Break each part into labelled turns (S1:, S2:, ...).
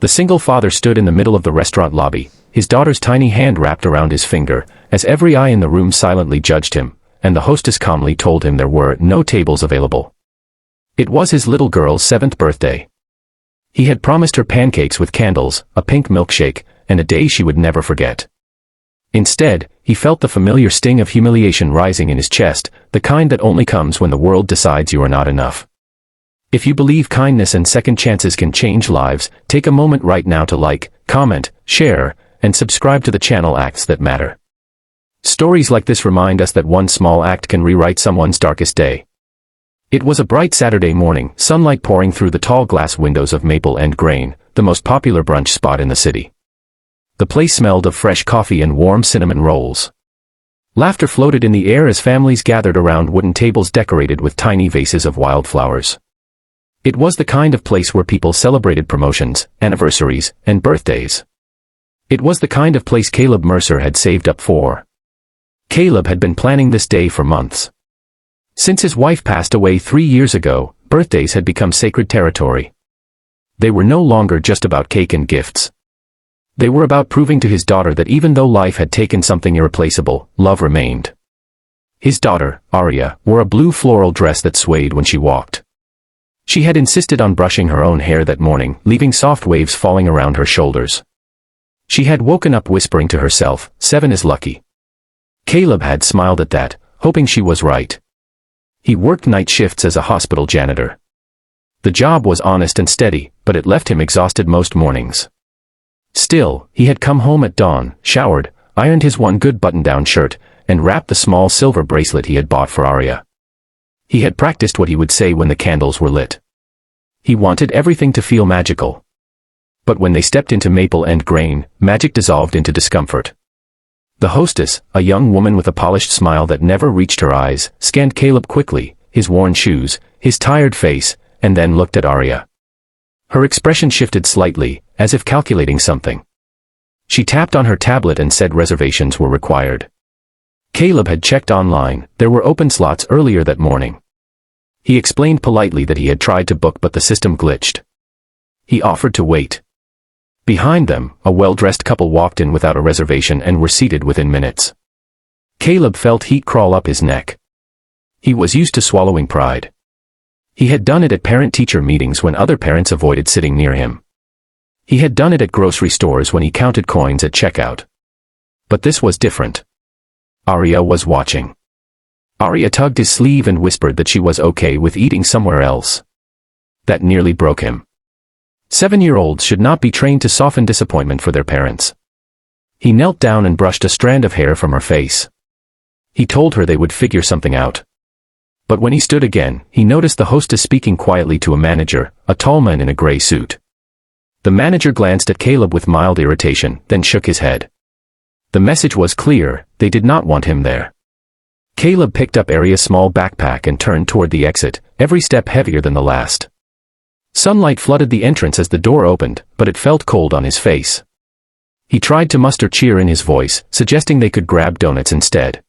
S1: The single father stood in the middle of the restaurant lobby, his daughter's tiny hand wrapped around his finger, as every eye in the room silently judged him, and the hostess calmly told him there were no tables available. It was his little girl's 7th birthday. He had promised her pancakes with candles, a pink milkshake, and a day she would never forget. Instead, he felt the familiar sting of humiliation rising in his chest, the kind that only comes when the world decides you are not enough. If you believe kindness and second chances can change lives, take a moment right now to like, comment, share, and subscribe to the channel Acts That Matter. Stories like this remind us that one small act can rewrite someone's darkest day. It was a bright Saturday morning, sunlight pouring through the tall glass windows of Maple and Grain, the most popular brunch spot in the city. The place smelled of fresh coffee and warm cinnamon rolls. Laughter floated in the air as families gathered around wooden tables decorated with tiny vases of wildflowers. It was the kind of place where people celebrated promotions, anniversaries, and birthdays. It was the kind of place Caleb Mercer had saved up for. Caleb had been planning this day for months. Since his wife passed away 3 years ago, birthdays had become sacred territory. They were no longer just about cake and gifts. They were about proving to his daughter that even though life had taken something irreplaceable, love remained. His daughter, Aria, wore a blue floral dress that swayed when she walked. She had insisted on brushing her own hair that morning, leaving soft waves falling around her shoulders. She had woken up whispering to herself, 7 is lucky. Caleb had smiled at that, hoping she was right. He worked night shifts as a hospital janitor. The job was honest and steady, but it left him exhausted most mornings. Still, he had come home at dawn, showered, ironed his one good button-down shirt, and wrapped the small silver bracelet he had bought for Aria. He had practiced what he would say when the candles were lit. He wanted everything to feel magical. But when they stepped into Maple and Grain, magic dissolved into discomfort. The hostess, a young woman with a polished smile that never reached her eyes, scanned Caleb quickly, his worn shoes, his tired face, and then looked at Aria. Her expression shifted slightly, as if calculating something. She tapped on her tablet and said reservations were required. Caleb had checked online, there were open slots earlier that morning. He explained politely that he had tried to book but the system glitched. He offered to wait. Behind them, a well-dressed couple walked in without a reservation and were seated within minutes. Caleb felt heat crawl up his neck. He was used to swallowing pride. He had done it at parent-teacher meetings when other parents avoided sitting near him. He had done it at grocery stores when he counted coins at checkout. But this was different. Aria was watching. Aria tugged his sleeve and whispered that she was okay with eating somewhere else. That nearly broke him. 7-year-olds should not be trained to soften disappointment for their parents. He knelt down and brushed a strand of hair from her face. He told her they would figure something out. But when he stood again, he noticed the hostess speaking quietly to a manager, a tall man in a gray suit. The manager glanced at Caleb with mild irritation, then shook his head. The message was clear, they did not want him there. Caleb picked up Aria's small backpack and turned toward the exit, every step heavier than the last. Sunlight flooded the entrance as the door opened, but it felt cold on his face. He tried to muster cheer in his voice, suggesting they could grab donuts instead.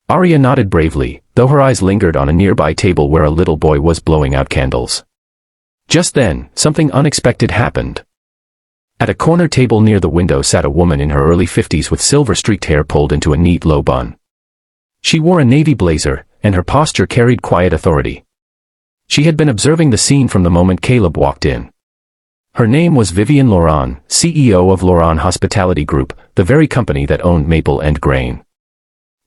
S1: Aria nodded bravely, though her eyes lingered on a nearby table where a little boy was blowing out candles. Just then, something unexpected happened. At a corner table near the window sat a woman in her early 50s with silver-streaked hair pulled into a neat low bun. She wore a navy blazer, and her posture carried quiet authority. She had been observing the scene from the moment Caleb walked in. Her name was Vivienne Laurent, CEO of Laurent Hospitality Group, the very company that owned Maple and Grain.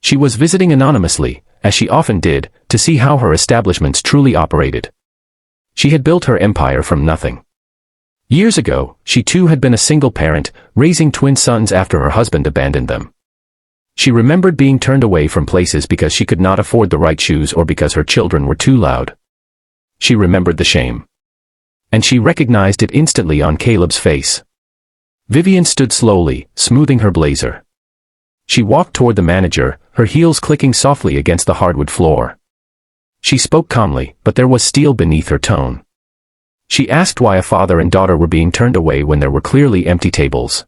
S1: She was visiting anonymously, as she often did, to see how her establishments truly operated. She had built her empire from nothing. Years ago, she too had been a single parent, raising twin sons after her husband abandoned them. She remembered being turned away from places because she could not afford the right shoes or because her children were too loud. She remembered the shame. And she recognized it instantly on Caleb's face. Vivienne stood slowly, smoothing her blazer. She walked toward the manager, her heels clicking softly against the hardwood floor. She spoke calmly, but there was steel beneath her tone. She asked why a father and daughter were being turned away when there were clearly empty tables.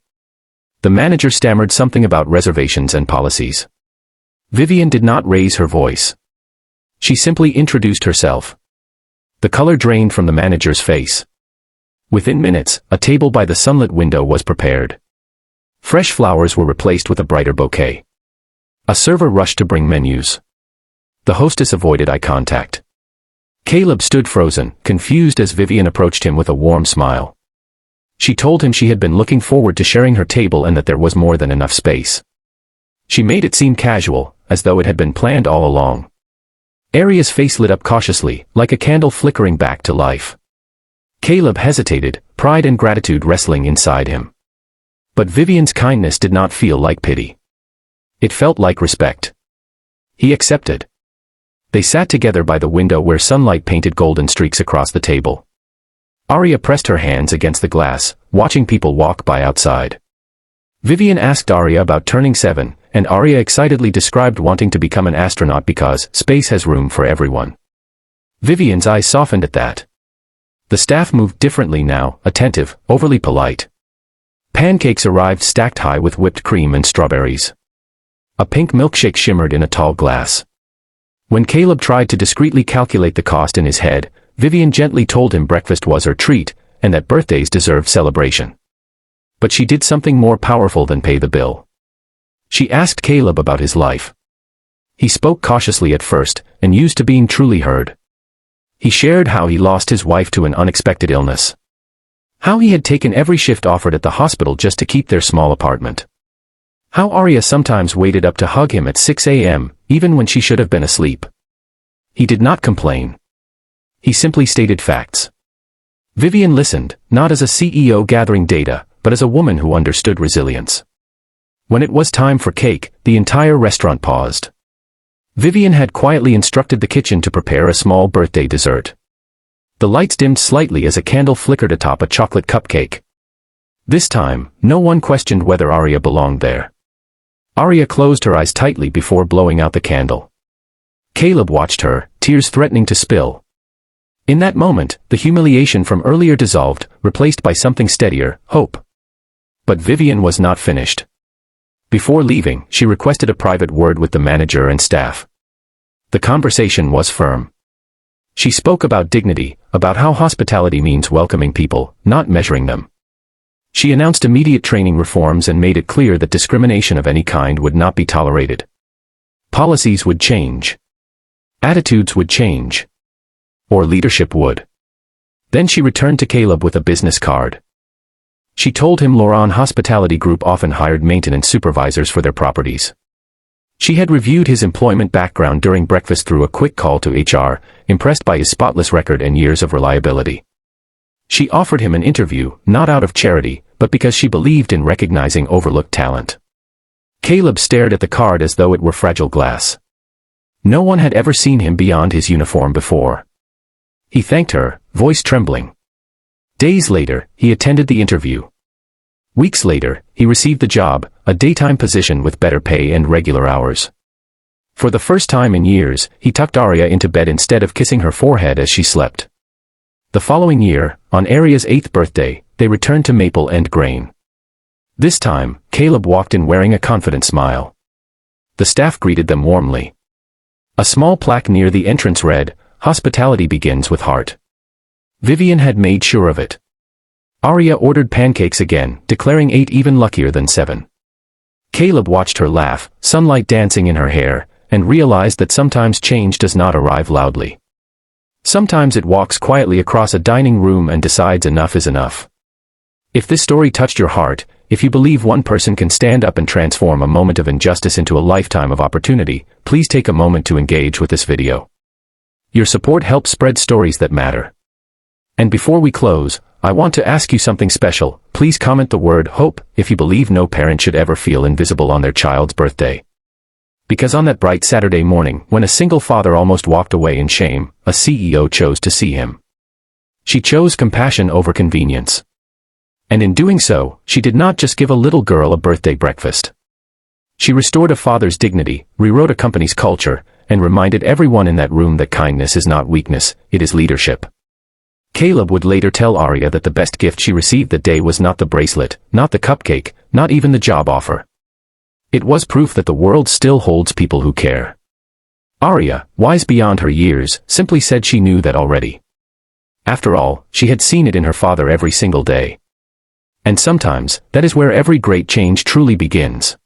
S1: The manager stammered something about reservations and policies. Vivienne did not raise her voice. She simply introduced herself. The color drained from the manager's face. Within minutes, a table by the sunlit window was prepared. Fresh flowers were replaced with a brighter bouquet. A server rushed to bring menus. The hostess avoided eye contact. Caleb stood frozen, confused as Vivienne approached him with a warm smile. She told him she had been looking forward to sharing her table and that there was more than enough space. She made it seem casual, as though it had been planned all along. Aria's face lit up cautiously, like a candle flickering back to life. Caleb hesitated, pride and gratitude wrestling inside him. But Vivienne's kindness did not feel like pity. It felt like respect. He accepted. They sat together by the window where sunlight painted golden streaks across the table. Aria pressed her hands against the glass, watching people walk by outside. Vivienne asked Aria about turning 7, and Aria excitedly described wanting to become an astronaut because space has room for everyone. Vivienne's eyes softened at that. The staff moved differently now, attentive, overly polite. Pancakes arrived stacked high with whipped cream and strawberries. A pink milkshake shimmered in a tall glass. When Caleb tried to discreetly calculate the cost in his head, Vivienne gently told him breakfast was her treat, and that birthdays deserved celebration. But she did something more powerful than pay the bill. She asked Caleb about his life. He spoke cautiously at first, and used to being truly heard. He shared how he lost his wife to an unexpected illness. How he had taken every shift offered at the hospital just to keep their small apartment. How Aria sometimes waited up to hug him at 6 a.m., even when she should have been asleep. He did not complain. He simply stated facts. Vivienne listened, not as a CEO gathering data, but as a woman who understood resilience. When it was time for cake, the entire restaurant paused. Vivienne had quietly instructed the kitchen to prepare a small birthday dessert. The lights dimmed slightly as a candle flickered atop a chocolate cupcake. This time, no one questioned whether Aria belonged there. Aria closed her eyes tightly before blowing out the candle. Caleb watched her, tears threatening to spill. In that moment, the humiliation from earlier dissolved, replaced by something steadier, hope. But Vivienne was not finished. Before leaving, she requested a private word with the manager and staff. The conversation was firm. She spoke about dignity, about how hospitality means welcoming people, not measuring them. She announced immediate training reforms and made it clear that discrimination of any kind would not be tolerated. Policies would change. Attitudes would change. Or leadership would. Then she returned to Caleb with a business card. She told him Laurent Hospitality Group often hired maintenance supervisors for their properties. She had reviewed his employment background during breakfast through a quick call to HR, impressed by his spotless record and years of reliability. She offered him an interview, not out of charity, but because she believed in recognizing overlooked talent. Caleb stared at the card as though it were fragile glass. No one had ever seen him beyond his uniform before. He thanked her, voice trembling. Days later, he attended the interview. Weeks later, he received the job, a daytime position with better pay and regular hours. For the first time in years, he tucked Aria into bed instead of kissing her forehead as she slept. The following year, on Aria's 8th birthday, they returned to Maple and Grain. This time, Caleb walked in wearing a confident smile. The staff greeted them warmly. A small plaque near the entrance read, "Hospitality begins with heart." Vivienne had made sure of it. Aria ordered pancakes again, declaring 8 even luckier than 7. Caleb watched her laugh, sunlight dancing in her hair, and realized that sometimes change does not arrive loudly. Sometimes it walks quietly across a dining room and decides enough is enough. If this story touched your heart, if you believe one person can stand up and transform a moment of injustice into a lifetime of opportunity, please take a moment to engage with this video. Your support helps spread stories that matter. And before we close, I want to ask you something special. Please comment the word hope if you believe no parent should ever feel invisible on their child's birthday. Because on that bright Saturday morning, when a single father almost walked away in shame, a CEO chose to see him. She chose compassion over convenience. And in doing so, she did not just give a little girl a birthday breakfast. She restored a father's dignity, rewrote a company's culture, and reminded everyone in that room that kindness is not weakness, it is leadership. Caleb would later tell Aria that the best gift she received that day was not the bracelet, not the cupcake, not even the job offer. It was proof that the world still holds people who care. Aria, wise beyond her years, simply said she knew that already. After all, she had seen it in her father every single day. And sometimes, that is where every great change truly begins.